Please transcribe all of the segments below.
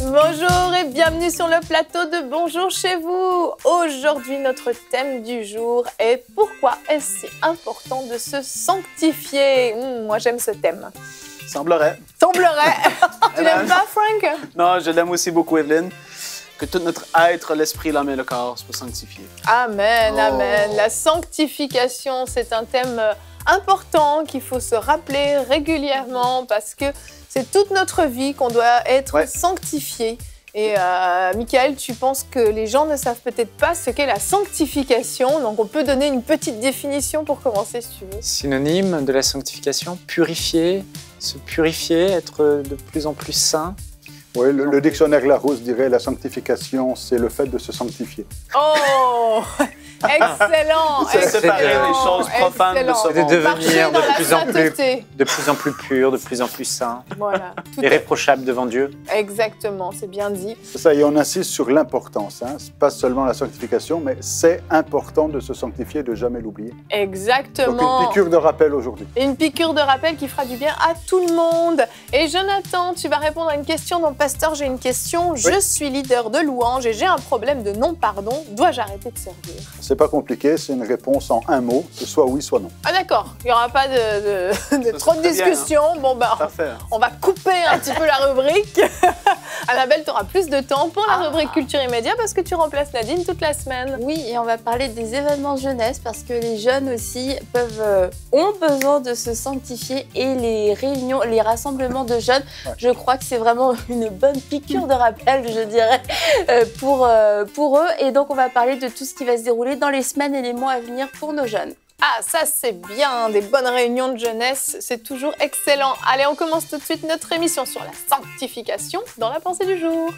Bonjour et bienvenue sur le plateau de Bonjour chez vous. Aujourd'hui, notre thème du jour est pourquoi est-ce si important de se sanctifier. Moi, j'aime ce thème. Semblerait. Semblerait. Tu l'aimes pas, Frank? Non, je l'aime aussi beaucoup, Evelyne. Que tout notre être, l'esprit, l'âme et le corps soit sanctifié. Amen, amen. La sanctification, c'est un thème important qu'il faut se rappeler régulièrement parce que c'est toute notre vie qu'on doit être sanctifié. Et Michael, tu penses que les gens ne savent peut-être pas ce qu'est la sanctification. Donc on peut donner une petite définition pour commencer si tu veux. Synonyme de la sanctification, purifier, se purifier, être de plus en plus saint. Oui, le dictionnaire Larousse dirait la sanctification, c'est le fait de se sanctifier. Oh, excellent. C'est séparer les choses profanes de ce De monde. devenir de de plus en plus pur, de plus en plus saint, Voilà. irréprochable devant Dieu. Exactement, c'est bien dit. C'est ça, et on insiste sur l'importance. Hein. C'est pas seulement la sanctification, mais c'est important de se sanctifier, de jamais l'oublier. Exactement. Donc une piqûre de rappel aujourd'hui. Une piqûre de rappel qui fera du bien à tout le monde. Et Jonathan, tu vas répondre à une question. Donc, pasteur, j'ai une question. Oui. Je suis leader de louange et j'ai un problème de non-pardon. Dois-je arrêter de servir? C'est pas compliqué, c'est une réponse en un mot, c'est soit oui, soit non. Ah d'accord, il n'y aura pas de trop de très bien, discussion. Bon, bah, Parfait. on va couper un petit peu la rubrique. Annabelle, tu auras plus de temps pour la rubrique culture immédiat parce que tu remplaces Nadine toute la semaine. Oui, et on va parler des événements jeunesse parce que les jeunes aussi ont besoin de se sanctifier et les réunions, les rassemblements de jeunes, je crois que c'est vraiment une bonne piqûre de rappel, je dirais, pour eux. Et donc, on va parler de tout ce qui va se dérouler dans les semaines et les mois à venir pour nos jeunes. Ah, ça c'est bien, des bonnes réunions de jeunesse, c'est toujours excellent. Allez, on commence tout de suite notre émission sur la sanctification dans la pensée du jour.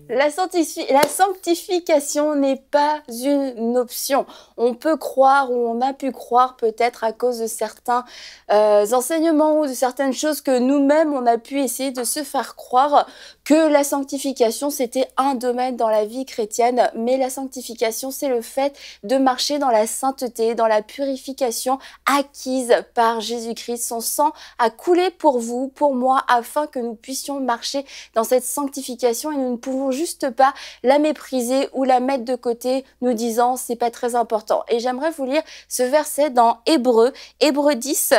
La sanctification n'est pas une option. On peut croire ou on a pu croire peut-être à cause de certains enseignements ou de certaines choses que nous-mêmes on a pu essayer de se faire croire que la sanctification c'était un domaine dans la vie chrétienne, mais la sanctification c'est le fait de marcher dans la sainteté, dans la purification acquise par Jésus-Christ. Son sang a coulé pour vous, pour moi, afin que nous puissions marcher dans cette sanctification et nous ne pouvons juste pas la mépriser ou la mettre de côté, nous disant c'est pas très important. Et j'aimerais vous lire ce verset dans Hébreux 10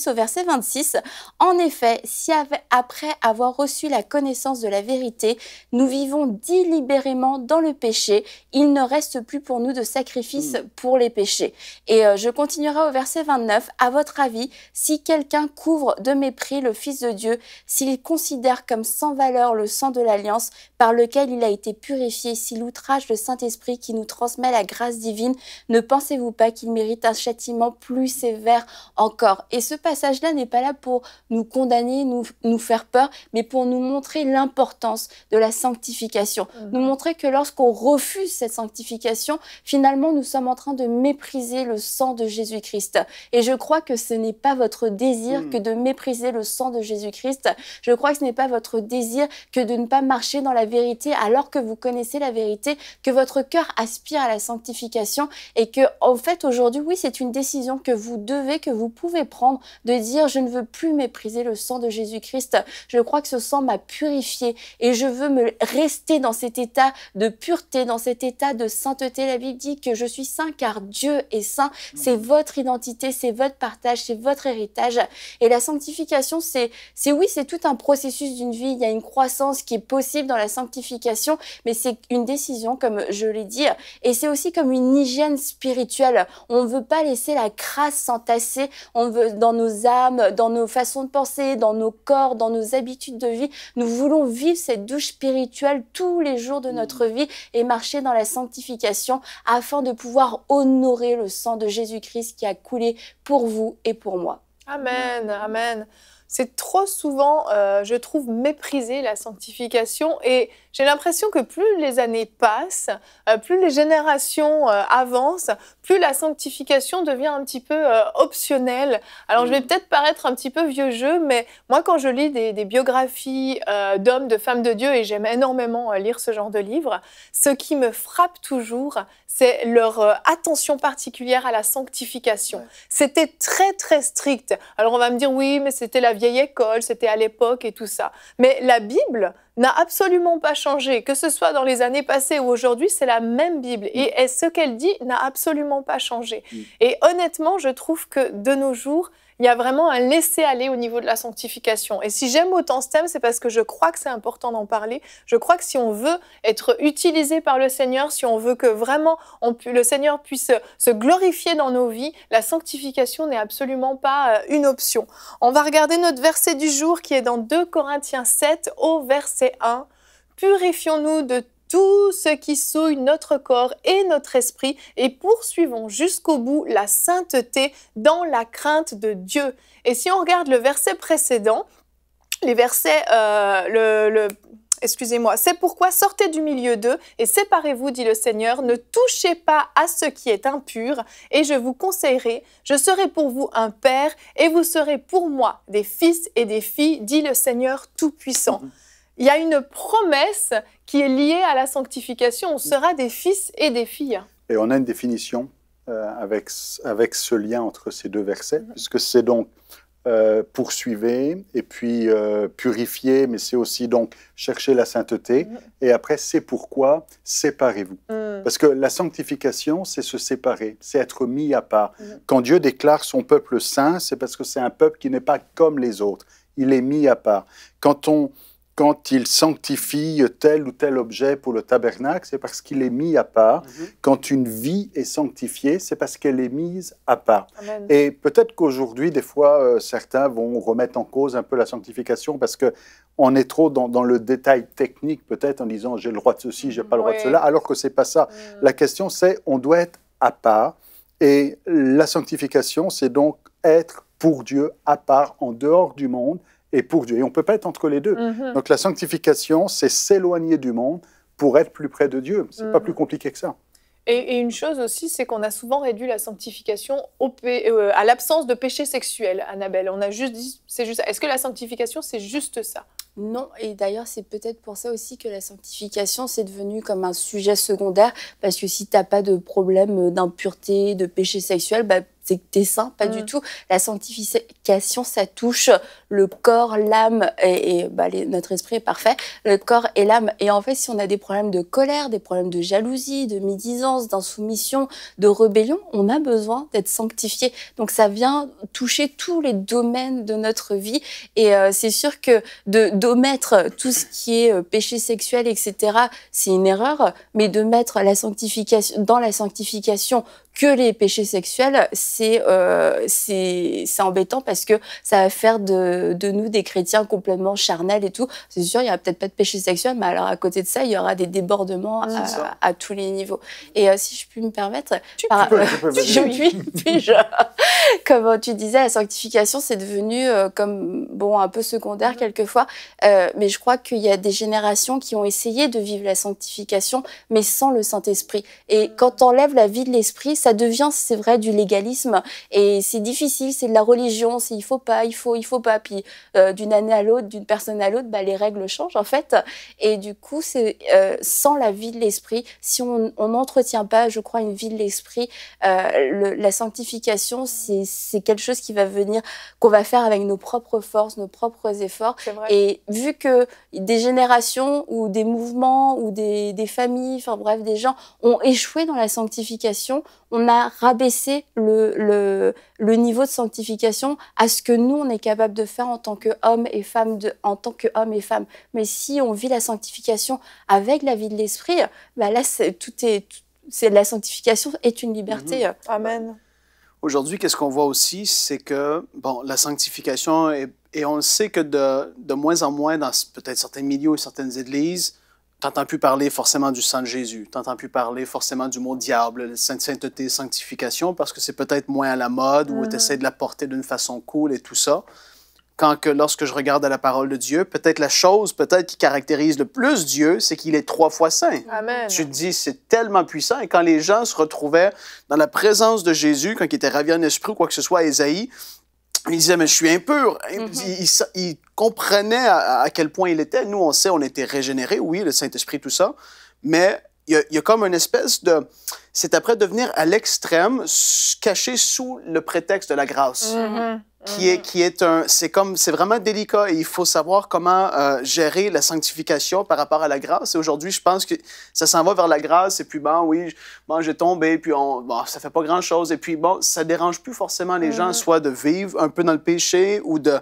au verset 26. En effet, si après avoir reçu la connaissance de la vérité, nous vivons délibérément dans le péché, il ne reste plus pour nous de sacrifice pour les péchés. Et je continuerai au verset 29. À votre avis, si quelqu'un couvre de mépris le Fils de Dieu, s'il considère comme sans valeur le sang de l'alliance par lequel il a été purifié, s'il outrage le Saint-Esprit qui nous transmet la grâce divine, ne pensez-vous pas qu'il mérite un châtiment plus sévère encore? Et ce passage-là n'est pas là pour nous condamner, nous faire peur, mais pour nous montrer l'importance de la sanctification. Nous montrer que lorsqu'on refuse cette sanctification, finalement, nous sommes en train de mépriser le sang de Jésus-Christ. Et je crois que ce n'est pas votre désir que de mépriser le sang de Jésus-Christ. Je crois que ce n'est pas votre désir que de ne pas marcher dans la vérité alors que vous connaissez la vérité, que votre cœur aspire à la sanctification et que, en fait, aujourd'hui, oui, c'est une décision que vous devez, que vous pouvez prendre de dire je ne veux plus mépriser le sang de Jésus-Christ. Je crois que ce sang m'a purifié et je veux me rester dans cet état de pureté, dans cet état de sainteté. La Bible dit que je suis saint car Dieu est saint. C'est votre identité, c'est votre partage, c'est votre héritage. Et la sanctification, c'est tout un processus d'une vie. Il y a une croissance qui est possible vivre dans la sanctification, mais c'est une décision, comme je l'ai dit, et c'est aussi comme une hygiène spirituelle. On ne veut pas laisser la crasse s'entasser, on veut dans nos âmes, dans nos façons de penser, dans nos corps, dans nos habitudes de vie. Nous voulons vivre cette douche spirituelle tous les jours de notre vie et marcher dans la sanctification afin de pouvoir honorer le sang de Jésus-Christ qui a coulé pour vous et pour moi. Amen, amen. C'est trop souvent, je trouve, méprisé la sanctification et j'ai l'impression que plus les années passent, plus les générations avancent, plus la sanctification devient un petit peu optionnelle. Alors je vais peut-être paraître un petit peu vieux jeu, mais moi quand je lis des biographies d'hommes, de femmes de Dieu, et j'aime énormément lire ce genre de livres, ce qui me frappe toujours, c'est leur attention particulière à la sanctification. Ouais. C'était très très strict. Alors on va me dire oui, mais c'était la vieille école, c'était à l'époque et tout ça. Mais la Bible n'a absolument pas changé, que ce soit dans les années passées ou aujourd'hui, c'est la même Bible. Et ce qu'elle dit n'a absolument pas changé. Et honnêtement, je trouve que de nos jours, il y a vraiment un laisser-aller au niveau de la sanctification. Et si j'aime autant ce thème, c'est parce que je crois que c'est important d'en parler. Je crois que si on veut être utilisé par le Seigneur, si on veut que vraiment le Seigneur puisse se glorifier dans nos vies, la sanctification n'est absolument pas une option. On va regarder notre verset du jour qui est dans 2 Corinthiens 7 au verset 1. « Purifions-nous de tout ce qui souille notre corps et notre esprit, et poursuivons jusqu'au bout la sainteté dans la crainte de Dieu. » Et si on regarde le verset précédent, les versets, excusez-moi, « C'est pourquoi sortez du milieu d'eux et séparez-vous, dit le Seigneur, ne touchez pas à ce qui est impur, et je vous conseillerai, je serai pour vous un père, et vous serez pour moi des fils et des filles, dit le Seigneur Tout-Puissant. » Il y a une promesse qui est liée à la sanctification. On sera des fils et des filles. Et on a une définition avec ce lien entre ces deux versets, puisque c'est donc poursuivez et puis purifier, mais c'est aussi donc chercher la sainteté. Et après, c'est pourquoi séparez-vous. Parce que la sanctification, c'est se séparer, c'est être mis à part. Quand Dieu déclare son peuple saint, c'est parce que c'est un peuple qui n'est pas comme les autres. Il est mis à part. Quand il sanctifie tel ou tel objet pour le tabernacle, c'est parce qu'il est mis à part. Quand une vie est sanctifiée, c'est parce qu'elle est mise à part. Amen. Et peut-être qu'aujourd'hui, des fois, certains vont remettre en cause un peu la sanctification parce qu'on est trop dans le détail technique, peut-être en disant « j'ai le droit de ceci, j'ai pas le droit de cela », alors que c'est pas ça. La question, c'est on doit être à part. Et la sanctification, c'est donc être pour Dieu, à part, en dehors du monde, et pour Dieu. Et on ne peut pas être entre les deux. Donc la sanctification, c'est s'éloigner du monde pour être plus près de Dieu. Ce n'est pas plus compliqué que ça. Et une chose aussi, c'est qu'on a souvent réduit la sanctification à l'absence de péché sexuel, Annabelle. On a juste dit, c'est juste. Est-ce que la sanctification, c'est juste ça? Non, et d'ailleurs, c'est peut-être pour ça aussi que la sanctification, c'est devenu comme un sujet secondaire, parce que si tu n'as pas de problème d'impureté, de péché sexuel, bah, c'est que tu es saint, pas du tout. La sanctification, ça touche le corps, l'âme, et notre esprit est parfait, le corps et l'âme. Et en fait, si on a des problèmes de colère, des problèmes de jalousie, de médisance, d'insoumission, de rébellion, on a besoin d'être sanctifié. Donc ça vient toucher tous les domaines de notre vie. Et c'est sûr que d'omettre tout ce qui est péché sexuel, etc., c'est une erreur, mais de mettre la sanctification, dans la sanctification que les péchés sexuels, c'est embêtant parce que ça va faire de nous des chrétiens complètement charnels et tout. C'est sûr, il n'y aura peut-être pas de péché sexuel, mais alors à côté de ça, il y aura des débordements à tous les niveaux. Et si je puis me permettre, comme tu disais, la sanctification, c'est devenu comme un peu secondaire quelquefois, mais je crois qu'il y a des générations qui ont essayé de vivre la sanctification, mais sans le Saint-Esprit. Et quand on enlève la vie de l'esprit, ça devient, c'est vrai, du légalisme, et c'est difficile, c'est de la religion, c'est il faut pas, puis d'une année à l'autre, d'une personne à l'autre, les règles changent en fait, et du coup, c'est sans la vie de l'esprit, si on n'entretient pas, je crois, une vie de l'esprit, la sanctification, c'est quelque chose qui va venir, qu'on va faire avec nos propres forces, nos propres efforts, et vu que des générations ou des mouvements ou des familles, enfin bref, des gens ont échoué dans la sanctification, on a rabaissé le niveau de sanctification à ce que nous, on est capable de faire en tant qu'hommes et femmes, Mais si on vit la sanctification avec la vie de l'esprit, bah là, la sanctification est une liberté. Amen. Aujourd'hui, qu'est-ce qu'on voit aussi, c'est que, bon, la sanctification, et on le sait que de moins en moins dans peut-être certains milieux ou certaines églises, tu n'entends plus parler forcément du sang de Jésus, tu n'entends plus parler forcément du mot diable, sainteté, sanctification, parce que c'est peut-être moins à la mode ou tu essaies de la porter d'une façon cool et tout ça. Lorsque je regarde à la parole de Dieu, peut-être la chose qui caractérise le plus Dieu, c'est qu'il est 3 fois saint. Amen. Tu te dis, c'est tellement puissant. Et quand les gens se retrouvaient dans la présence de Jésus, quand ils étaient ravis en esprit ou quoi que ce soit, Ésaïe, ils disaient, mais je suis impur. Ils comprenaient à quel point il était. Nous, on sait, on était régénérés, oui, le Saint-Esprit, tout ça. Mais il y a comme une espèce de... C'est après devenir à l'extrême, caché sous le prétexte de la grâce. C'est vraiment délicat et il faut savoir comment gérer la sanctification par rapport à la grâce. Et aujourd'hui, je pense que ça s'en va vers la grâce et puis j'ai tombé, puis ça fait pas grand-chose. Et puis ça dérange plus forcément les gens, soit de vivre un peu dans le péché ou de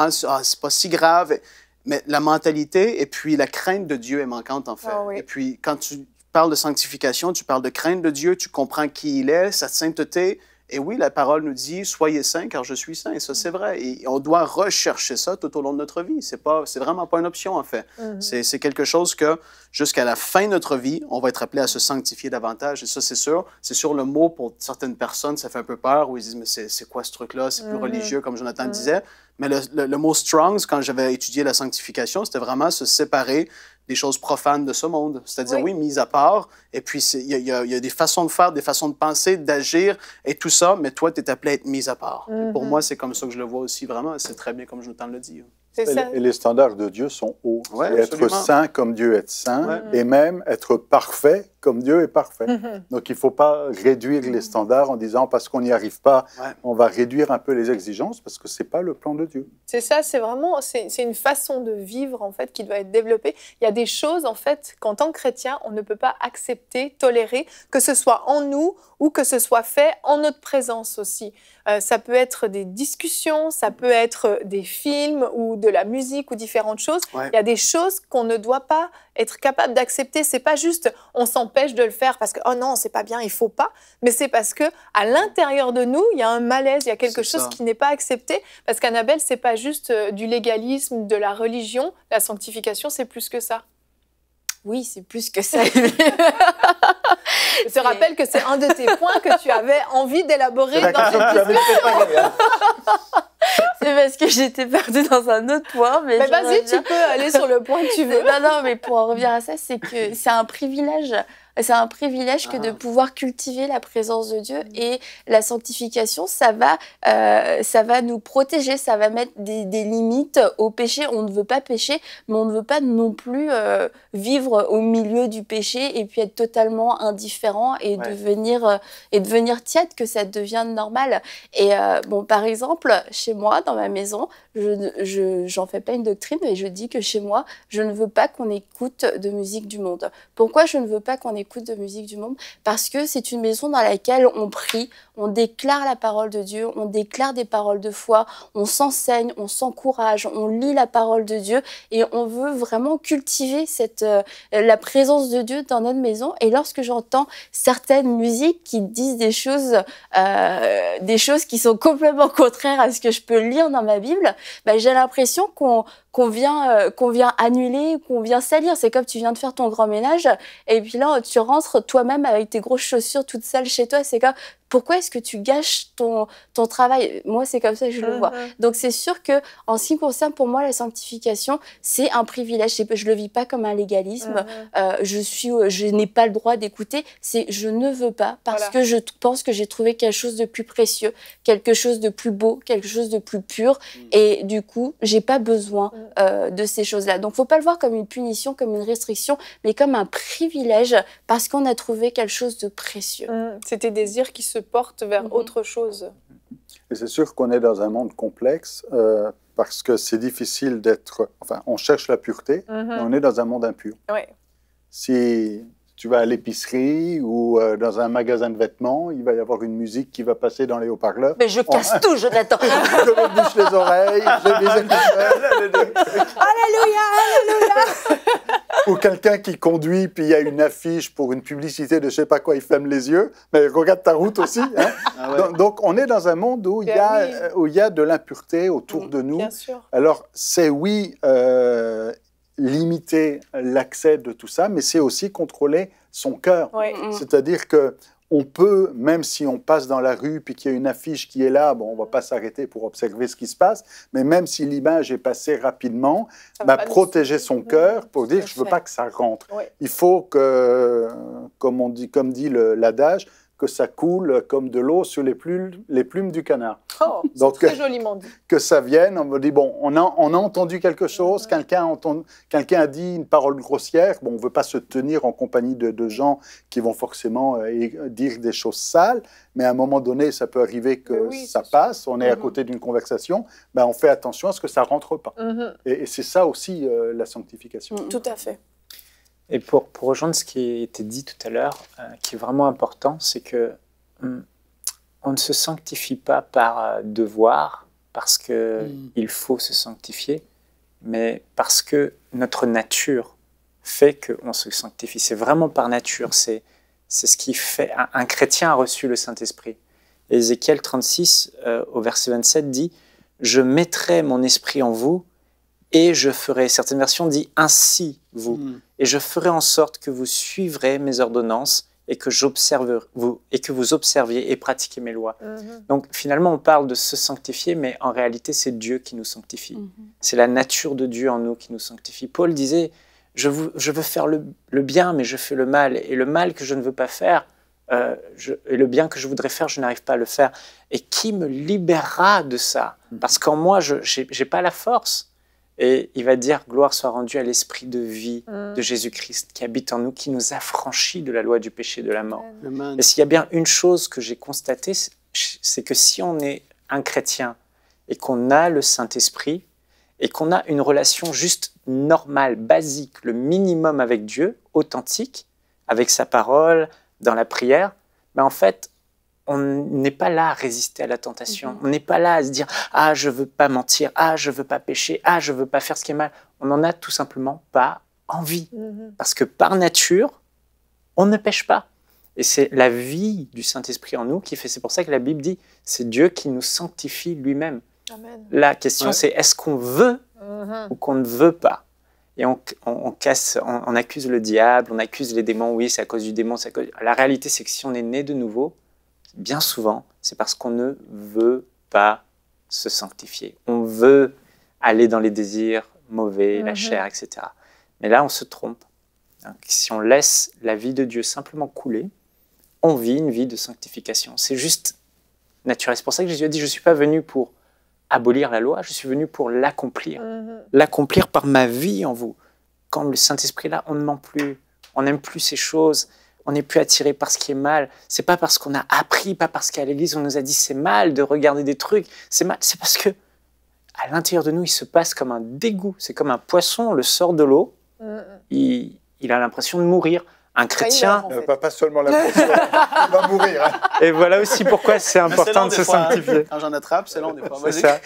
c'est pas si grave. Mais la mentalité et puis la crainte de Dieu est manquante en fait. Ah oui. Et puis quand tu parles de sanctification, tu parles de crainte de Dieu, tu comprends qui il est, sa sainteté. Et oui, la parole nous dit « Soyez saints car je suis saint ». Et ça, c'est vrai. Et on doit rechercher ça tout au long de notre vie. C'est vraiment pas une option, en fait. C'est quelque chose que, jusqu'à la fin de notre vie, on va être appelé à se sanctifier davantage. Et ça, c'est sûr. C'est sûr, le mot, pour certaines personnes, ça fait un peu peur, où ils disent « Mais c'est quoi ce truc-là? C'est plus religieux, comme Jonathan disait. » Mais le mot « Strongs », quand j'avais étudié la sanctification, c'était vraiment se séparer des choses profanes de ce monde. C'est-à-dire, oui, mise à part, et puis il y a des façons de faire, des façons de penser, d'agir, et tout ça, mais toi, tu es appelé à être mise à part. Et pour moi, c'est comme ça que je le vois aussi, vraiment. C'est très bien comme Jonathan le dit. Et les standards de Dieu sont hauts. Ouais, être saint comme Dieu est saint, et même être parfait comme Dieu est parfait. Donc, il ne faut pas réduire les standards en disant, parce qu'on n'y arrive pas, on va réduire un peu les exigences, parce que ce n'est pas le plan de Dieu. C'est ça, c'est une façon de vivre, en fait, qui doit être développée. Il y a des choses, en fait, qu'en tant que chrétien, on ne peut pas accepter, tolérer, que ce soit en nous ou que ce soit fait en notre présence aussi. Ça peut être des discussions, ça peut être des films ou de la musique ou différentes choses. Il y a des choses qu'on ne doit pas être capable d'accepter. C'est pas juste on s'empêche de le faire parce que oh non, c'est pas bien, il faut pas. Mais c'est parce que à l'intérieur de nous, il y a un malaise, il y a quelque chose qui n'est pas accepté. Parce qu'Annabelle, c'est pas juste du légalisme, de la religion. La sanctification, c'est plus que ça. Oui, c'est plus que ça. Je te rappelle que c'est un de tes points que tu avais envie d'élaborer dans cette discussion. C'est parce que j'étais perdue dans un autre point. Mais vas-y, tu peux aller sur le point que tu veux. Non, mais pour en revenir à ça, c'est que c'est un privilège. C'est un privilège que de pouvoir cultiver la présence de Dieu et la sanctification, ça va nous protéger, ça va mettre des limites au péché. On ne veut pas pécher, mais on ne veut pas non plus vivre au milieu du péché et puis être totalement indifférent et devenir tiède, que ça devienne normal. Et par exemple, chez moi, dans ma maison, j'en fais pas une doctrine, mais je dis que chez moi, je ne veux pas qu'on écoute de musique du monde. Pourquoi je ne veux pas qu'on écoute de musique du monde? Parce que c'est une maison dans laquelle on prie, on déclare la parole de Dieu, on déclare des paroles de foi, on s'enseigne, on s'encourage, on lit la parole de Dieu et on veut vraiment cultiver la présence de Dieu dans notre maison. Et lorsque j'entends certaines musiques qui disent des choses qui sont complètement contraires à ce que je peux lire dans ma Bible, j'ai l'impression qu'on vient annuler, qu'on vient salir. C'est comme tu viens de faire ton grand ménage et puis là, tu rentres toi-même avec tes grosses chaussures toutes sales chez toi. C'est comme, pourquoi est-ce que tu gâches ton travail? Moi, c'est comme ça que je le vois. Donc, c'est sûr que en ce qui concerne pour moi la sanctification, c'est un privilège. Je le vis pas comme un légalisme. Je n'ai pas le droit d'écouter. Je ne veux pas parce que je pense que j'ai trouvé quelque chose de plus précieux, quelque chose de plus beau, quelque chose de plus pur. Et du coup, j'ai pas besoin de ces choses-là. Donc, faut pas le voir comme une punition, comme une restriction, mais comme un privilège parce qu'on a trouvé quelque chose de précieux. C'est tes désirs qui se portent vers autre chose. Et c'est sûr qu'on est dans un monde complexe parce que c'est difficile d'être... Enfin, on cherche la pureté, mais on est dans un monde impur. Ouais. Si tu vas à l'épicerie ou dans un magasin de vêtements, il va y avoir une musique qui va passer dans les haut-parleurs. Mais je casse tout, Jonathan. Je me bouche les oreilles, j'ai mes écouteurs. Alléluia, alléluia. Ou quelqu'un qui conduit, puis il y a une affiche pour une publicité de je sais pas quoi, il ferme les yeux, mais regarde ta route aussi. Hein. Ah ouais. Donc, on est dans un monde où il y a de l'impureté autour de nous. Bien sûr. Alors, c'est oui, limiter l'accès de tout ça, mais c'est aussi contrôler son cœur. Oui. C'est-à-dire que on peut, même si on passe dans la rue puis qu'il y a une affiche qui est là, bon, on va pas s'arrêter pour observer ce qui se passe, mais même si l'image est passée rapidement, Ça va pas protéger nous- son cœur pour dire Tout à je veux fait. pas que ça rentre. Oui. Il faut que, comme dit l'adage, que ça coule comme de l'eau sur les plumes du canard. Oh, c'est Donc, très joliment dit. que ça vienne, on me dit, bon, on a entendu quelque chose, quelqu'un a dit une parole grossière, bon, on ne veut pas se tenir en compagnie de gens qui vont forcément dire des choses sales, mais à un moment donné, ça peut arriver que Oui, ça c'est passe, on est à côté d'une conversation, ben, on fait attention à ce que ça ne rentre pas. Et c'est ça aussi la sanctification. Tout à fait. Et pour rejoindre ce qui a été dit tout à l'heure, qui est vraiment important, c'est que on ne se sanctifie pas par devoir, parce qu'il faut se sanctifier, mais parce que notre nature fait qu'on se sanctifie. C'est vraiment par nature, c'est ce qui fait... Un chrétien a reçu le Saint-Esprit. Et Ézéchiel 36, au verset 27, dit « Je mettrai mon esprit en vous, et je ferai... » Certaines versions disent « Ainsi vous ». Et je ferai en sorte que vous suivrez mes ordonnances et que vous observiez et pratiquiez mes lois. Donc finalement, on parle de se sanctifier, mais en réalité, c'est Dieu qui nous sanctifie. C'est la nature de Dieu en nous qui nous sanctifie. Paul disait, je veux faire le bien, mais je fais le mal. Et le mal que je ne veux pas faire, et le bien que je voudrais faire, je n'arrive pas à le faire. Et qui me libérera de ça? Parce qu'en moi, je n'ai pas la force. Et il va dire, gloire soit rendue à l'esprit de vie de Jésus-Christ qui habite en nous, qui nous affranchit de la loi du péché et de la mort. Amen. Et s'il y a bien une chose que j'ai constatée, c'est que si on est un chrétien et qu'on a le Saint-Esprit et qu'on a une relation juste normale, basique, le minimum avec Dieu, authentique, avec sa parole, dans la prière, ben en fait, on n'est pas là à résister à la tentation. On n'est pas là à se dire « Ah, je ne veux pas mentir. Ah, je ne veux pas pécher. Ah, je ne veux pas faire ce qui est mal. » On n'en a tout simplement pas envie. Parce que par nature, on ne pêche pas. Et c'est la vie du Saint-Esprit en nous qui fait... C'est pour ça que la Bible dit « C'est Dieu qui nous sanctifie lui-même. » La question, c'est est-ce qu'on veut ou qu'on ne veut pas? Et on accuse le diable, on accuse les démons. Oui, c'est à cause du démon. La réalité, c'est que si on est né de nouveau, bien souvent, c'est parce qu'on ne veut pas se sanctifier. On veut aller dans les désirs mauvais, la chair, etc. Mais là, on se trompe. Donc, si on laisse la vie de Dieu simplement couler, on vit une vie de sanctification. C'est juste naturel. C'est pour ça que Jésus a dit, je ne suis pas venu pour abolir la loi, je suis venu pour l'accomplir. L'accomplir par ma vie en vous. Quand le Saint-Esprit est là, on ne ment plus. On n'aime plus ces choses. On n'est plus attiré par ce qui est mal. C'est pas parce qu'on a appris, pas parce qu'à l'église on nous a dit c'est mal de regarder des trucs. C'est mal. C'est parce que à l'intérieur de nous il se passe comme un dégoût. C'est comme un poisson, on le sort de l'eau, il a l'impression de mourir. Un chrétien. Pas seulement l'impression, il va mourir. Hein. Et voilà aussi pourquoi c'est important de se sanctifier. Quand j'en attrape, c'est long des fois. C'est ça.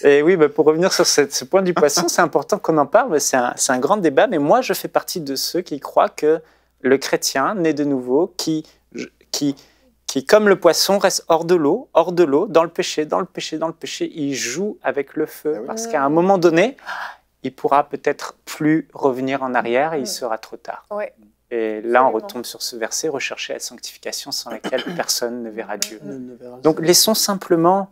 Et oui, pour revenir sur ce point du poisson, c'est important qu'on en parle. C'est un grand débat, mais moi je fais partie de ceux qui croient que le chrétien né de nouveau, qui, comme le poisson, reste hors de l'eau, dans le péché, il joue avec le feu. Ah oui. Parce qu'à un moment donné, il pourra peut-être plus revenir en arrière et il sera trop tard. Ouais. Et là, on Absolument. retombe sur ce verset, rechercher la sanctification sans laquelle personne ne verra Dieu. Ne verra Donc, laissons simplement,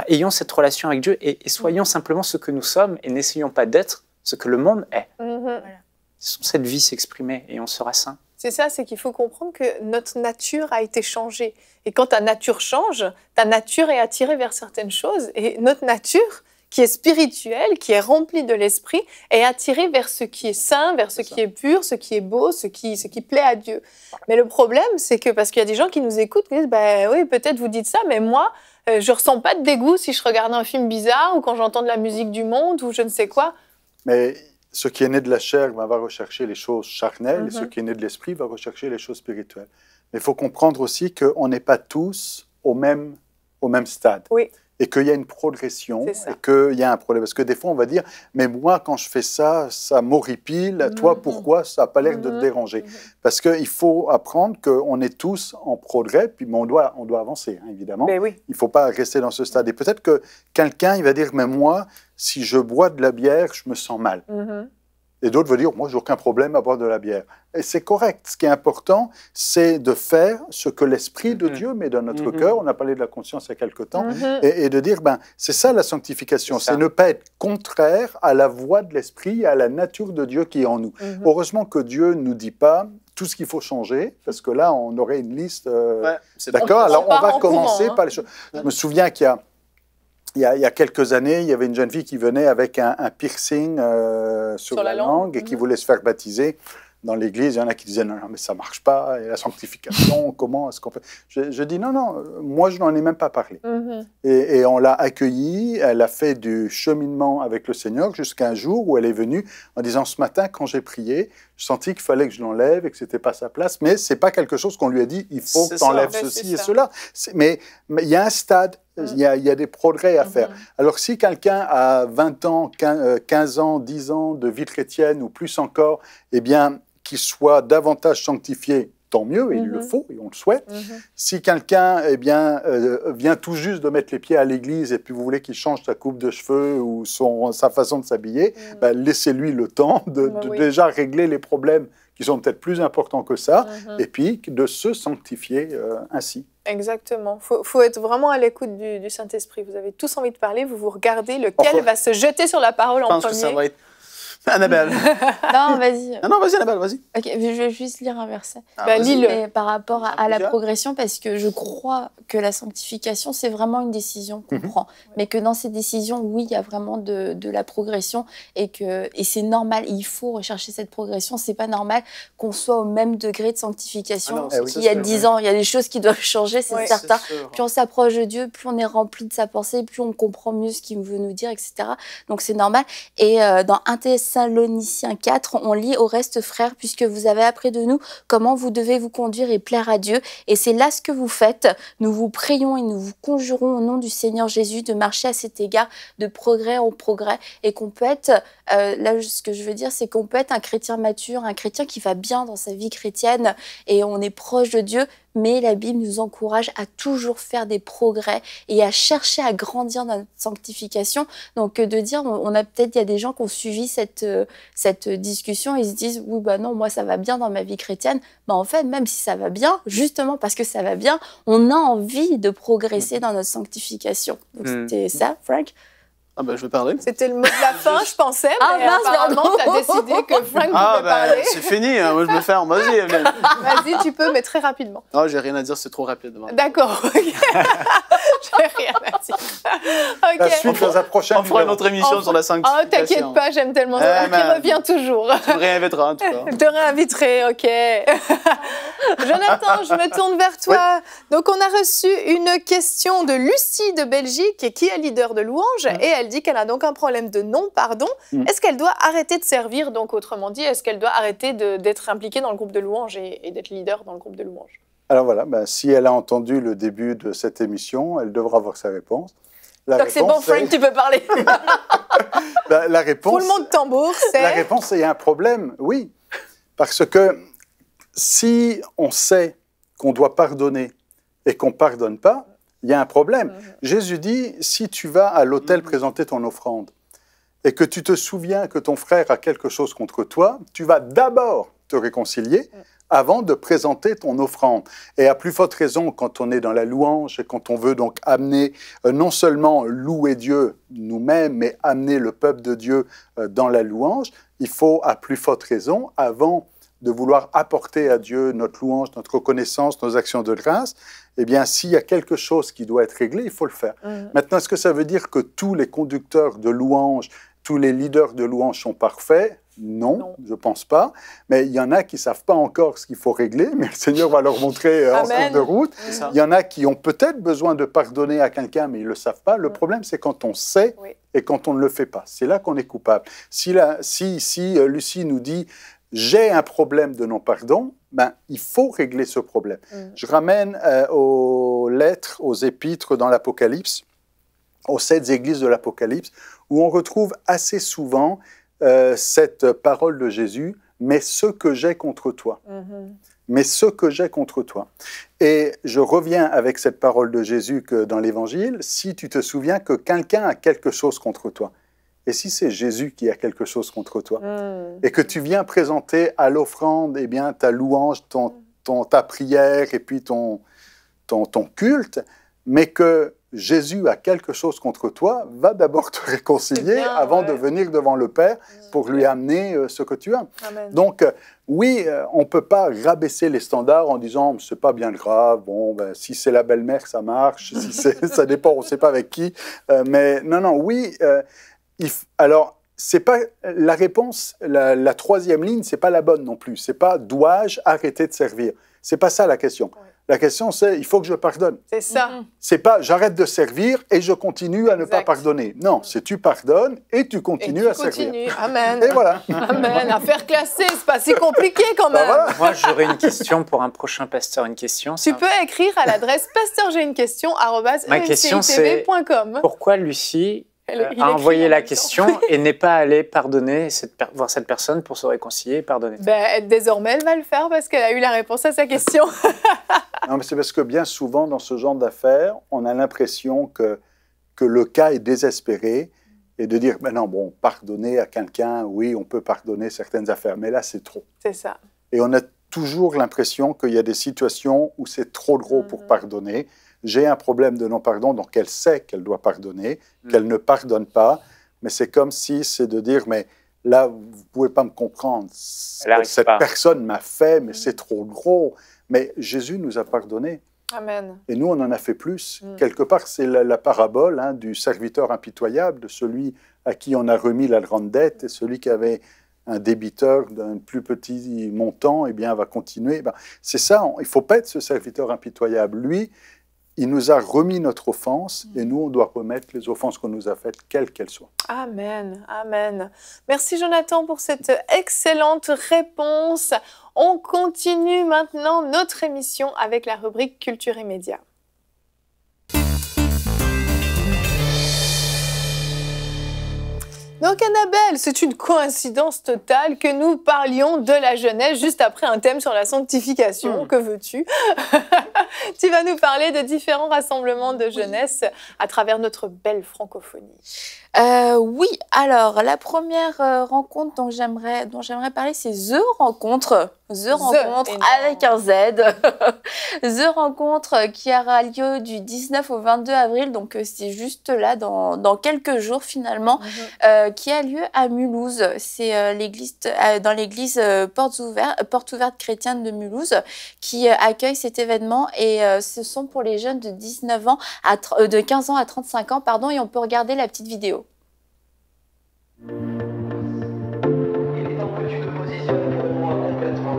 ayons cette relation avec Dieu et soyons simplement ce que nous sommes et n'essayons pas d'être ce que le monde est. Laissons cette vie s'exprimer et on sera saint. C'est ça, c'est qu'il faut comprendre que notre nature a été changée. Et quand ta nature change, ta nature est attirée vers certaines choses. Et notre nature, qui est spirituelle, qui est remplie de l'esprit, est attirée vers ce qui est saint, vers ce qui est pur, ce qui est beau, ce qui plaît à Dieu. Mais le problème, c'est que, parce qu'il y a des gens qui nous écoutent, qui disent, bah, oui, peut-être vous dites ça, mais moi, je ressens pas de dégoût si je regarde un film bizarre ou quand j'entends de la musique du monde ou je ne sais quoi. Mais ce qui est né de la chair va rechercher les choses charnelles, et ce qui est né de l'esprit va rechercher les choses spirituelles. Mais il faut comprendre aussi qu'on n'est pas tous au même stade. Oui. Et qu'il y a une progression, et qu'il y a un problème. Parce que des fois, on va dire, mais moi, quand je fais ça, ça m'horripile. Toi, pourquoi ça n'a pas l'air de te déranger? Parce qu'il faut apprendre qu'on est tous en progrès, puis on doit avancer, hein, évidemment. Mais oui. Il ne faut pas rester dans ce stade. Et peut-être que quelqu'un, il va dire, mais moi, si je bois de la bière, je me sens mal. Et d'autres vont dire, moi, j'ai aucun problème à boire de la bière. Et c'est correct. Ce qui est important, c'est de faire ce que l'Esprit de Dieu met dans notre cœur. On a parlé de la conscience il y a quelque temps. Et de dire, c'est ça la sanctification. C'est ne pas être contraire à la voix de l'Esprit et à la nature de Dieu qui est en nous. Heureusement que Dieu ne nous dit pas tout ce qu'il faut changer, parce que là, on aurait une liste. D'accord? Alors, on va commencer par les choses. Je me souviens qu'il y a quelques années, il y avait une jeune fille qui venait avec un piercing sur la langue et qui voulait se faire baptiser. Dans l'église, il y en a qui disaient « Non, mais ça ne marche pas, et la sanctification, comment est-ce qu'on fait ?» Je dis « Non, moi, je n'en ai même pas parlé. Et on l'a accueillie, elle a fait du cheminement avec le Seigneur jusqu'à un jour où elle est venue en disant « Ce matin, quand j'ai prié, je sentis qu'il fallait que je l'enlève et que ce n'était pas sa place. » Mais ce n'est pas quelque chose qu'on lui a dit « Il faut que tu enlèves ceci et cela. » Mais il y a un stade. Il y a des progrès à faire. Alors, si quelqu'un a 20 ans, 15 ans, 10 ans de vie chrétienne ou plus encore, eh bien, qu'il soit davantage sanctifié, tant mieux, et il le faut, et on le souhaite. Si quelqu'un vient tout juste de mettre les pieds à l'église et puis vous voulez qu'il change sa coupe de cheveux ou sa façon de s'habiller, laissez-lui le temps de déjà régler les problèmes qui sont peut-être plus importants que ça, et puis de se sanctifier ainsi. Exactement. Faut être vraiment à l'écoute du Saint-Esprit. Vous avez tous envie de parler, vous vous regardez lequel va se jeter sur la parole en premier. Je pense que ça va être Annabelle. Non, vas-y. Non, vas-y, Annabelle, vas-y. Ok, je vais juste lire un verset. Lis-le. Par rapport à la progression, parce que je crois que la sanctification, c'est vraiment une décision qu'on prend. Mais que dans ces décisions, oui, il y a vraiment de la progression et c'est normal. Il faut rechercher cette progression. C'est pas normal qu'on soit au même degré de sanctification qu'il y a 10 ans. Il y a des choses qui doivent changer, c'est certain. Plus on s'approche de Dieu, plus on est rempli de sa pensée, plus on comprend mieux ce qu'il veut nous dire, etc. Donc c'est normal. Et dans 1 Thessaloniciens 4, on lit « Au reste, frères, puisque vous avez appris de nous comment vous devez vous conduire et plaire à Dieu, et c'est là ce que vous faites. Nous vous prions et nous vous conjurons au nom du Seigneur Jésus de marcher à cet égard de progrès en progrès, et qu'on peut être, là ce que je veux dire, c'est qu'on peut être un chrétien mature, un chrétien qui va bien dans sa vie chrétienne, et on est proche de Dieu, mais la Bible nous encourage à toujours faire des progrès et à chercher à grandir dans notre sanctification. Donc de dire, il y a des gens qui ont suivi cette discussion, ils se disent, oui, non, moi ça va bien dans ma vie chrétienne. En fait, même si ça va bien, justement parce que ça va bien, on a envie de progresser dans notre sanctification. Donc c'était ça, Frank? Je vais parler. C'était le mot de la fin, je pensais, mais apparemment, tu as décidé que Frank pouvait parler. C'est fini, moi je me ferme, vas-y. Vas-y, tu peux, mais très rapidement. Non, j'ai rien à dire, c'est trop rapide. D'accord, ok. J'ai rien à dire. Okay. La suite dans la prochaine. On fera une autre émission sur la sanctification. Oh, t'inquiète pas, j'aime tellement ça, qui revient toujours. Tu me réinviteras, en tout cas. Je te réinviterai, ok. Jonathan, je me tourne vers toi. Donc, on a reçu une question de Lucie de Belgique, qui est leader de louange, et elle dit qu'elle a donc un problème de non-pardon. Est-ce qu'elle doit arrêter de servir, donc autrement dit, est-ce qu'elle doit arrêter d'être impliquée dans le groupe de louange et d'être leader dans le groupe de louange? Alors voilà, si elle a entendu le début de cette émission, elle devra avoir sa réponse. Donc c'est bon, Frank, tu peux parler. La réponse... Roulement de tambour, c'est... La réponse, c'est un problème, oui. Parce que si on sait qu'on doit pardonner et qu'on ne pardonne pas, il y a un problème. Jésus dit, si tu vas à l'autel présenter ton offrande et que tu te souviens que ton frère a quelque chose contre toi, tu vas d'abord te réconcilier avant de présenter ton offrande. Et à plus forte raison, quand on est dans la louange et quand on veut donc amener, non seulement louer Dieu nous-mêmes, mais amener le peuple de Dieu dans la louange, il faut à plus forte raison, avant de vouloir apporter à Dieu notre louange, notre reconnaissance, nos actions de grâce, eh bien, s'il y a quelque chose qui doit être réglé, il faut le faire. Maintenant, est-ce que ça veut dire que tous les conducteurs de louange, tous les leaders de louange sont parfaits? Non, je ne pense pas. Mais il y en a qui ne savent pas encore ce qu'il faut régler, mais le Seigneur va leur montrer en cours de route. Il y en a qui ont peut-être besoin de pardonner à quelqu'un, mais ils ne le savent pas. Le problème, c'est quand on sait et quand on ne le fait pas. C'est là qu'on est coupable. Si Lucie nous dit « j'ai un problème de non-pardon », ben, il faut régler ce problème. Je ramène aux lettres, aux épîtres dans l'Apocalypse, aux 7 églises de l'Apocalypse, où on retrouve assez souvent cette parole de Jésus « mais ce que j'ai contre toi ». Mais ce que j'ai contre toi. Et je reviens avec cette parole de Jésus que dans l'Évangile, si tu te souviens que quelqu'un a quelque chose contre toi, et si c'est Jésus qui a quelque chose contre toi, et que tu viens présenter à l'offrande eh bien, ta louange, ta prière et puis ton culte, mais que Jésus a quelque chose contre toi, va d'abord te réconcilier avant de venir devant le Père pour lui amener ce que tu as. Amen. Donc, oui, on ne peut pas rabaisser les standards en disant « c'est pas bien grave, bon, ben, si c'est la belle-mère, ça marche, si ça dépend, on ne sait pas avec qui. » Mais non, oui, alors, c'est pas la réponse, la troisième ligne, c'est pas la bonne non plus. C'est pas « dois-je arrêter de servir ?» C'est pas ça la question. La question, c'est « il faut que je pardonne ». C'est ça. C'est pas « j'arrête de servir et je continue à ne pas pardonner ». Non, c'est « tu pardonnes et tu continues à servir ». Amen. Et voilà. Amen. Affaire classée, c'est pas si compliqué quand même. Voilà. Moi, j'aurais une question pour un prochain pasteur. Une question. Tu peux écrire à l'adresse Ma question, c'est pasteur.j'ai-une-question@emcitv.com. pourquoi Lucie Il a écrit envoyé en la même temps. question et n'est pas allée pardonner voir cette personne pour se réconcilier et pardonner. Ben, désormais, elle va le faire parce qu'elle a eu la réponse à sa question. Non, mais c'est parce que bien souvent, dans ce genre d'affaires, on a l'impression que le cas est désespéré et de dire, ben non, bon, pardonner à quelqu'un, oui, on peut pardonner certaines affaires, mais là, c'est trop. C'est ça. Et on a toujours l'impression qu'il y a des situations où c'est trop gros pour pardonner. J'ai un problème de non-pardon, donc elle sait qu'elle doit pardonner, qu'elle ne pardonne pas, mais c'est comme si c'est de dire, mais là, vous ne pouvez pas me comprendre. Cette personne m'a fait, mais c'est trop gros. Mais Jésus nous a pardonné. Amen. Et nous, on en a fait plus. Quelque part, c'est la parabole du serviteur impitoyable, de celui à qui on a remis la grande dette, et celui qui avait un débiteur d'un plus petit montant, eh bien, va continuer. Ben, c'est ça, il ne faut pas être ce serviteur impitoyable. Lui, il nous a remis notre offense, et nous, on doit remettre les offenses qu'on nous a faites, quelles qu'elles soient. Amen, amen. Merci Jonathan pour cette excellente réponse. On continue maintenant notre émission avec la rubrique Culture et Médias. Donc Annabelle, c'est une coïncidence totale que nous parlions de la jeunesse juste après un thème sur la sanctification. Que veux-tu? Tu vas nous parler de différents rassemblements de jeunesse à travers notre belle francophonie. Oui, alors la première rencontre dont j'aimerais parler, c'est The Rencontre. The Rencontre avec un Z. The Rencontre qui aura lieu du 19 au 22 avril, donc c'est juste là dans quelques jours finalement, qui a lieu à Mulhouse. C'est dans l'église Portes Ouvertes Chrétiennes de Mulhouse qui accueille cet événement, et ce sont pour les jeunes de 19 ans de 15 ans à 35 ans, pardon, et on peut regarder la petite vidéo. Il est temps que tu te positionnes pour moi complètement.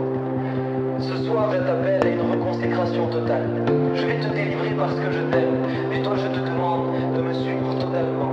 Ce soir, je t'appelle à une reconsécration totale. Je vais te délivrer parce que je t'aime, mais toi, je te demande de me suivre totalement.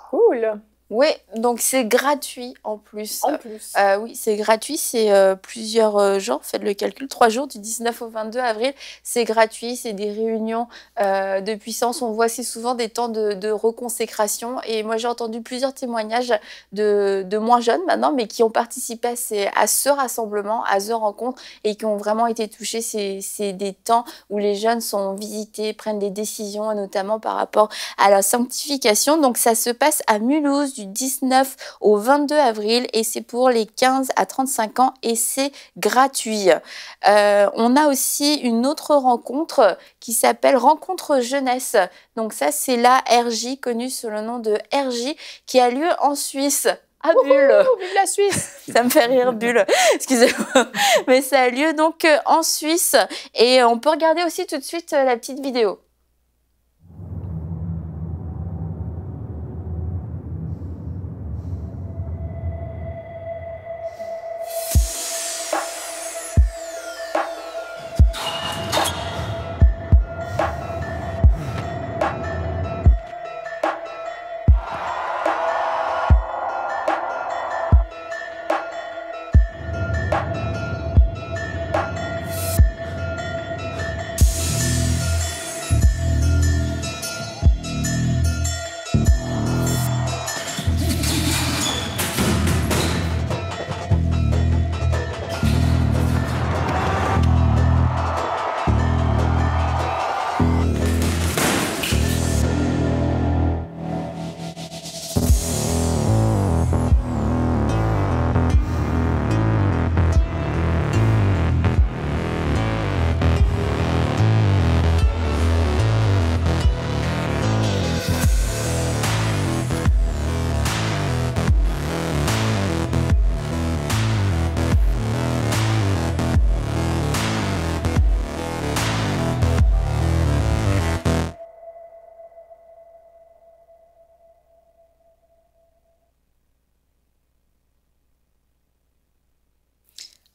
Cool. Oui, donc c'est gratuit en plus. En plus. Oui, c'est gratuit, c'est plusieurs jours, faites le calcul, 3 jours du 19 au 22 avril, c'est gratuit, c'est des réunions de puissance, on voit assez souvent des temps de reconsécration et moi j'ai entendu plusieurs témoignages de moins jeunes maintenant, mais qui ont participé à ce rassemblement, à ce rencontre et qui ont vraiment été touchés. C'est des temps où les jeunes sont visités, prennent des décisions, notamment par rapport à la sanctification. Donc ça se passe à Mulhouse du 19 au 22 avril et c'est pour les 15 à 35 ans et c'est gratuit. On a aussi une autre rencontre qui s'appelle Rencontre Jeunesse. Donc ça, c'est la RJ, connue sous le nom de RJ, qui a lieu en Suisse. À Bulle. Vive la Suisse. Ça me fait rire, Bulle. Excusez-moi. Mais ça a lieu donc en Suisse. Et on peut regarder aussi tout de suite la petite vidéo.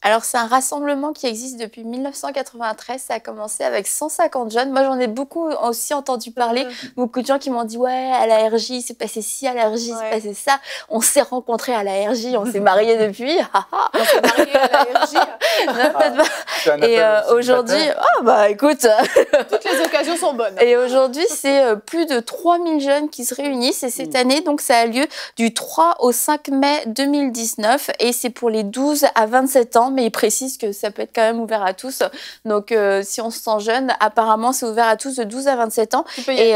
Alors, c'est un rassemblement qui existe depuis 1993. Ça a commencé avec 150 jeunes. Moi, j'en ai beaucoup aussi entendu parler. Beaucoup de gens qui m'ont dit « Ouais, à la RJ, il s'est passé ci, à la RJ, il s'est passé ça. On s'est rencontrés à la RJ, on s'est mariés depuis. » On s'est mariés à la RJ. Et aujourd'hui, oh bah écoute, toutes les occasions sont bonnes. Et aujourd'hui, c'est plus de 3000 jeunes qui se réunissent. Et cette année, donc, ça a lieu du 3 au 5 mai 2019. Et c'est pour les 12 à 27 ans. Mais il précise que ça peut être quand même ouvert à tous. Donc, si on se sent jeune, apparemment, c'est ouvert à tous de 12 à 27 ans. Et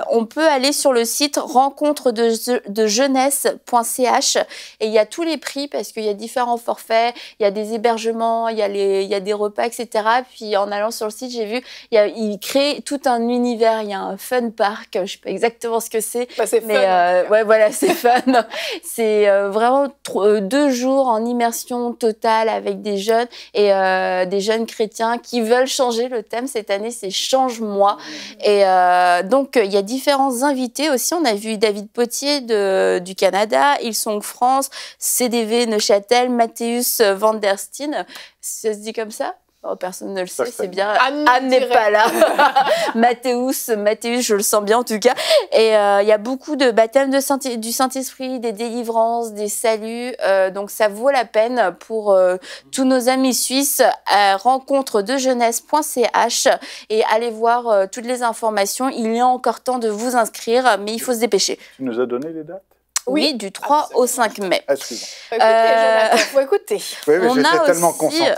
on peut aller sur le site rencontre-de-jeunesse.ch et il y a tous les prix parce qu'il y a différents forfaits, il y a des hébergements, il y a des repas, etc. Puis en allant sur le site, j'ai vu, il crée tout un univers. Il y a un fun park, je ne sais pas exactement ce que c'est. Bah, c'est fun. Ouais, voilà, c'est fun. C'est vraiment 2 jours en immersion totale avec des jeunes et des jeunes chrétiens qui veulent changer. Le thème cette année, c'est Change-moi. Et donc, il y a différents invités aussi. On a vu David Potier du Canada, Hillsong France, CDV Neuchâtel, Matthäus Van der Steen. Ça se dit comme ça? Oh, personne ne le sait, c'est bien. Anne n'est pas là. Mathéus, je le sens bien en tout cas. Et il y a beaucoup de baptêmes du Saint-Esprit, des délivrances, des saluts. Donc ça vaut la peine pour tous nos amis suisses. Rencontre-de-jeunesse.ch et allez voir toutes les informations. Il y a encore temps de vous inscrire, mais il faut se dépêcher. Tu nous as donné les dates? Oui, du 3 au 5 mai. Excusez-moi. Écoutez, Jonathan, faut écouter. Oui, mais j'étais tellement concentrée.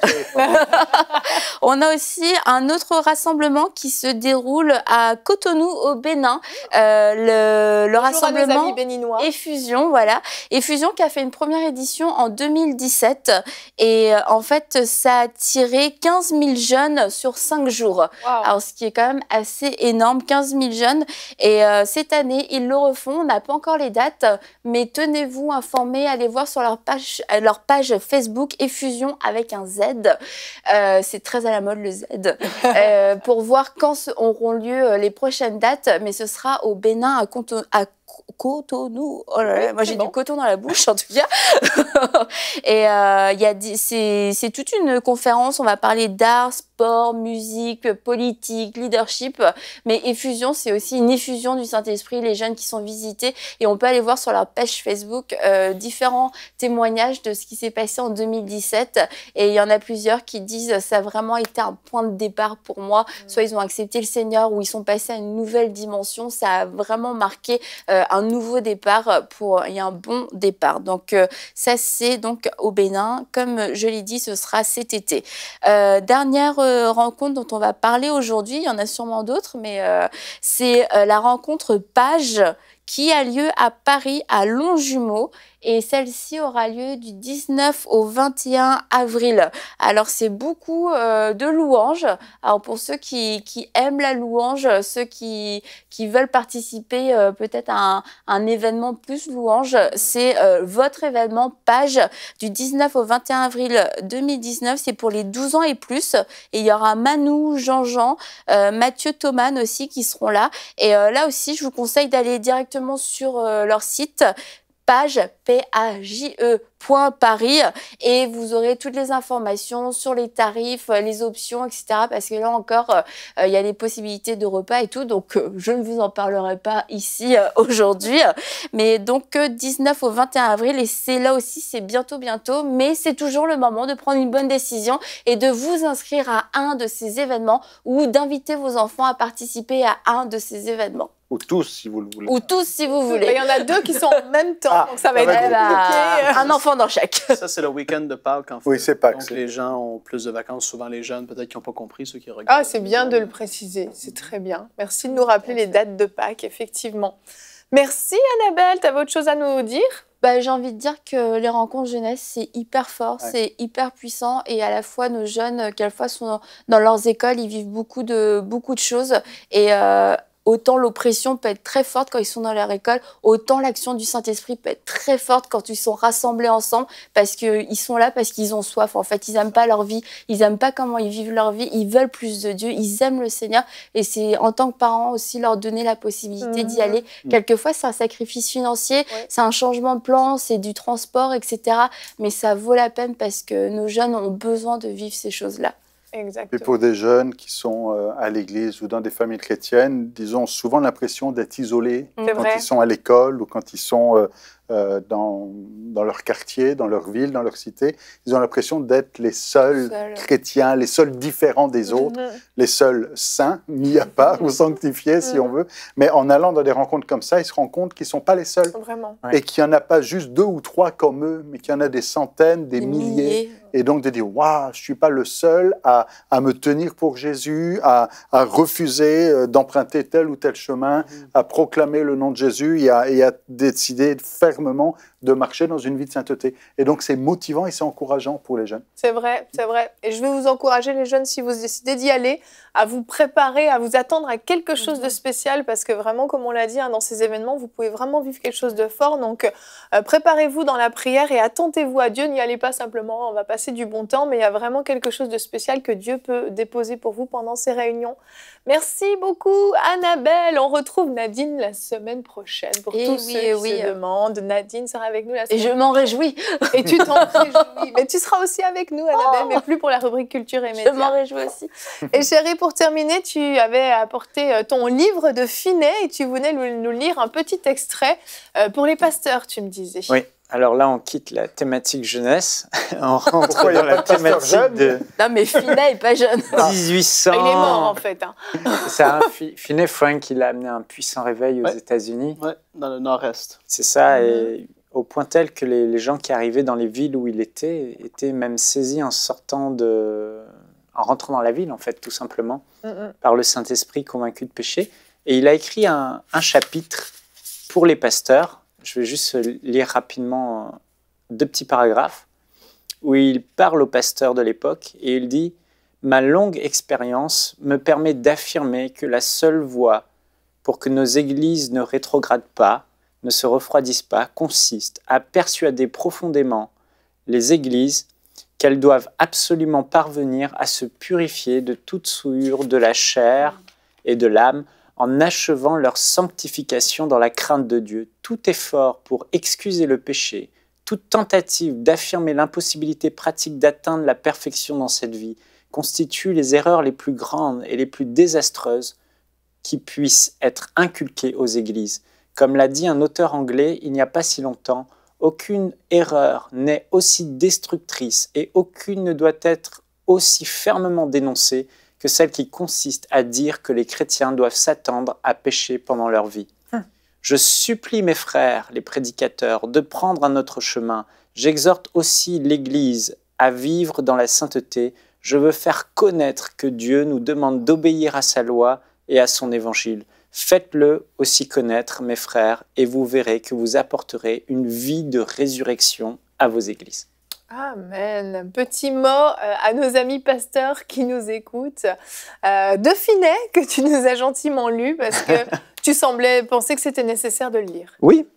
On a aussi un autre rassemblement qui se déroule à Cotonou, au Bénin. Le rassemblement Effusion, voilà. Effusion qui a fait une première édition en 2017. Et en fait, ça a attiré 15 000 jeunes sur 5 jours. Wow. Alors, ce qui est quand même assez énorme, 15 000 jeunes. Et cette année, ils le refont. On n'a pas encore les dates. Mais tenez-vous informés, allez voir sur leur page Facebook Effusion avec un Z. C'est très à la mode le Z. pour voir quand auront lieu les prochaines dates. Mais ce sera au Bénin, à Cotonou. Oh là là, moi j'ai bon. du coton dans la bouche en tout cas. Et c'est toute une conférence. On va parler d'art, sport, musique, politique, leadership. Mais effusion, c'est aussi une effusion du Saint-Esprit. Les jeunes qui sont visités et on peut aller voir sur leur page Facebook différents témoignages de ce qui s'est passé en 2017. Et il y en a plusieurs qui disent ça a vraiment été un point de départ pour moi. Soit ils ont accepté le Seigneur ou ils sont passés à une nouvelle dimension. Ça a vraiment marqué un nouveau départ il y a un bon départ. Donc ça c'est donc au Bénin. Comme je l'ai dit, ce sera cet été. Dernière rencontre dont on va parler aujourd'hui, il y en a sûrement d'autres, mais c'est la rencontre Page qui a lieu à Paris, à Longjumeau. Et celle-ci aura lieu du 19 au 21 avril. Alors, c'est beaucoup de louanges. Alors, pour ceux qui aiment la louange, ceux qui veulent participer peut-être à un événement plus louange, c'est votre événement Page du 19 au 21 avril 2019. C'est pour les 12 ans et plus. Et il y aura Manou, Jean-Jean, Mathieu Thoman aussi qui seront là. Et là aussi, je vous conseille d'aller directement sur leur site Page, P-A-J-E.Paris et vous aurez toutes les informations sur les tarifs, les options, etc. Parce que là encore, il y a des possibilités de repas et tout. Donc, je ne vous en parlerai pas ici aujourd'hui. Mais donc, 19 au 21 avril et c'est là aussi, c'est bientôt. Mais c'est toujours le moment de prendre une bonne décision et de vous inscrire à un de ces événements ou d'inviter vos enfants à participer à un de ces événements. Ou tous, si vous le voulez. Ou tous, si vous voulez. Il y en a deux qui sont en même temps, donc ça va être va compliqué. Un enfant dans chaque. Ça, c'est le week-end de Pâques, en fait. Oui, c'est Pâques. Donc, les gens ont plus de vacances. Souvent, les jeunes, peut-être, qui n'ont pas compris, ceux qui regardent. Ah, c'est bien de le préciser, c'est très bien. Merci de nous rappeler les dates de Pâques, effectivement. Merci Annabelle, tu avais autre chose à nous dire? J'ai envie de dire que les rencontres jeunesse, c'est hyper fort, c'est hyper puissant et à la fois nos jeunes, quelquefois sont dans leurs écoles, ils vivent beaucoup de choses et autant l'oppression peut être très forte quand ils sont dans leur école, autant l'action du Saint-Esprit peut être très forte quand ils sont rassemblés ensemble parce qu'ils sont là, parce qu'ils ont soif. En fait, ils n'aiment pas leur vie, ils n'aiment pas comment ils vivent leur vie, ils veulent plus de Dieu, ils aiment le Seigneur. Et c'est en tant que parents aussi leur donner la possibilité d'y aller. Quelquefois, c'est un sacrifice financier, c'est un changement de plan, c'est du transport, etc. Mais ça vaut la peine parce que nos jeunes ont besoin de vivre ces choses-là. Exactement. Et pour des jeunes qui sont à l'église ou dans des familles chrétiennes, ils ont souvent l'impression d'être isolés quand ils sont à l'école ou quand ils sont dans leur quartier, dans leur ville, dans leur cité. Ils ont l'impression d'être les seuls chrétiens, les seuls différents des autres, les seuls saints, mis à part ou sanctifiés si on veut. Mais en allant dans des rencontres comme ça, ils se rendent compte qu'ils ne sont pas les seuls. Vraiment. Et qu'il n'y en a pas juste 2 ou 3 comme eux, mais qu'il y en a des centaines, des milliers. Et donc de dire, waouh, je ne suis pas le seul à me tenir pour Jésus, à refuser d'emprunter tel ou tel chemin, à proclamer le nom de Jésus et à décider fermement de marcher dans une vie de sainteté. Et donc c'est motivant et c'est encourageant pour les jeunes. C'est vrai, c'est vrai. Et je vais vous encourager, les jeunes, si vous décidez d'y aller, à vous préparer, à vous attendre à quelque chose de spécial, parce que vraiment, comme on l'a dit, dans ces événements, vous pouvez vraiment vivre quelque chose de fort. Donc, préparez-vous dans la prière et attendez-vous à Dieu. N'y allez pas simplement, on va passer du bon temps, mais il y a vraiment quelque chose de spécial que Dieu peut déposer pour vous pendant ces réunions. Merci beaucoup, Annabelle. On retrouve Nadine la semaine prochaine. Pour tous ceux qui se demandent, Nadine sera avec nous la semaine prochaine. Et je m'en réjouis. Et tu t'en réjouis. Mais tu seras aussi avec nous, Annabelle, mais plus pour la rubrique culture et médias. Je m'en réjouis aussi. Et chérie, pour terminer, tu avais apporté ton livre de Finet et tu voulais nous lire un petit extrait pour les pasteurs, tu me disais. Oui. Alors là, on quitte la thématique jeunesse, on rentre dans la thématique de... Non, mais Finet n'est pas jeune. 1800... Il est mort, en fait. C'est un Finet, Frank, il a amené un puissant réveil aux États-Unis. Oui, dans le nord-est. C'est ça, et au point tel que les gens qui arrivaient dans les villes où il était étaient même saisis en rentrant dans la ville, en fait, tout simplement, par le Saint-Esprit convaincu de péché. Et il a écrit un chapitre pour les pasteurs. Je vais juste lire rapidement 2 petits paragraphes où il parle aux pasteurs de l'époque et il dit « Ma longue expérience me permet d'affirmer que la seule voie pour que nos églises ne rétrogradent pas, ne se refroidissent pas, consiste à persuader profondément les églises qu'elles doivent absolument parvenir à se purifier de toute souillure de la chair et de l'âme en achevant leur sanctification dans la crainte de Dieu. Tout effort pour excuser le péché, toute tentative d'affirmer l'impossibilité pratique d'atteindre la perfection dans cette vie constitue les erreurs les plus grandes et les plus désastreuses qui puissent être inculquées aux églises. Comme l'a dit un auteur anglais il n'y a pas si longtemps, aucune erreur n'est aussi destructrice et aucune ne doit être aussi fermement dénoncée que celle qui consiste à dire que les chrétiens doivent s'attendre à pécher pendant leur vie. Je supplie mes frères, les prédicateurs, de prendre un autre chemin. J'exhorte aussi l'Église à vivre dans la sainteté. Je veux faire connaître que Dieu nous demande d'obéir à sa loi et à son évangile. Faites-le aussi connaître, mes frères, et vous verrez que vous apporterez une vie de résurrection à vos églises. Amen. Petit mot à nos amis pasteurs qui nous écoutent. De Finet, que tu nous as gentiment lu, parce que tu semblais penser que c'était nécessaire de le lire. Oui.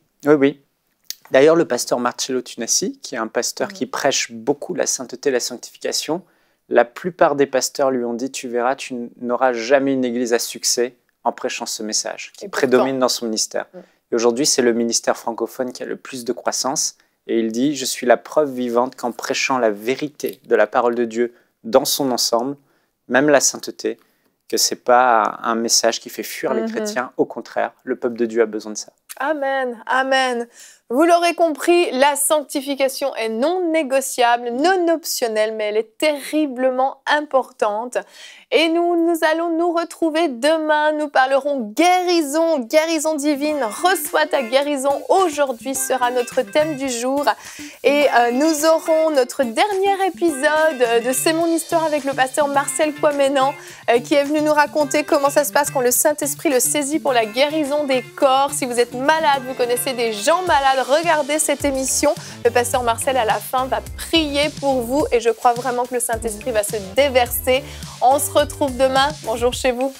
D'ailleurs, le pasteur Marcello Tunassi, qui est un pasteur qui prêche beaucoup la sainteté et la sanctification, la plupart des pasteurs lui ont dit « Tu verras, tu n'auras jamais une église à succès en prêchant ce message qui prédomine dans son ministère. » Et aujourd'hui, c'est le ministère francophone qui a le plus de croissance. Et il dit « Je suis la preuve vivante qu'en prêchant la vérité de la parole de Dieu dans son ensemble, même la sainteté, que ce n'est pas un message qui fait fuir les chrétiens. Au contraire, le peuple de Dieu a besoin de ça. » Amen, amen. Vous l'aurez compris, la sanctification est non négociable, non optionnelle, mais elle est terriblement importante. Et nous allons nous retrouver demain. Nous parlerons guérison, guérison divine. Reçois ta guérison. Aujourd'hui sera notre thème du jour. Et nous aurons notre dernier épisode de C'est mon histoire avec le pasteur Marcel Poiménan qui est venu nous raconter comment ça se passe quand le Saint-Esprit le saisit pour la guérison des corps. Si vous êtes malade, vous connaissez des gens malades, regardez cette émission. Le pasteur Marcel, à la fin, va prier pour vous et je crois vraiment que le Saint-Esprit va se déverser. On se retrouve demain. Bonjour chez vous.